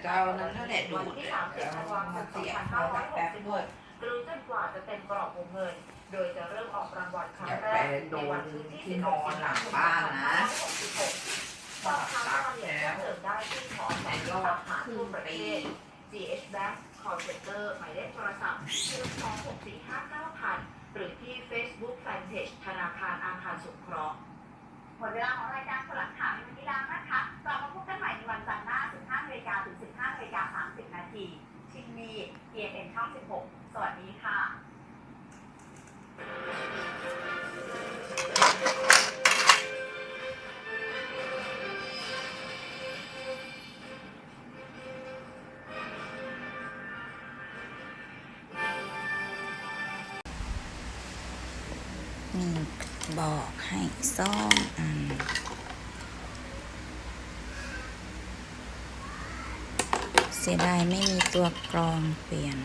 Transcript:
ก็เอานั้นนั่นแหละดูดเนี่ยเอามาเสียบมาแบบแป๊บด้วยหรือจนกว่าจะเต็มกรอบวงเงินโดยจะเริ่มออกรางวัลครั้งแรกในวันที่นอนหลังบ้านนะสอบถามรายละเอียดเพิ่มเติมได้ที่ขอสอบสาขาทั่วประเทศ GH Bank Call Center หมายเลขโทรศัพท์02-645-9000หรือที่ Facebook Fanpage ธนาคารอาคารสงเคราะห์หมดเวลาของรายการสลักข่าวในวันนี้แล้วนะคะกลับมาพบกันใหม่ในวันจันทร์หน้า 15 นาฬิกาถึง 15 นาฬิกา 30 นาทีที่นี่ TNN ช่อง 16 สวัสดีค่ะมีบอกให้ซ่อมเสียดายไม่มีตัวกรองเปลี่ยน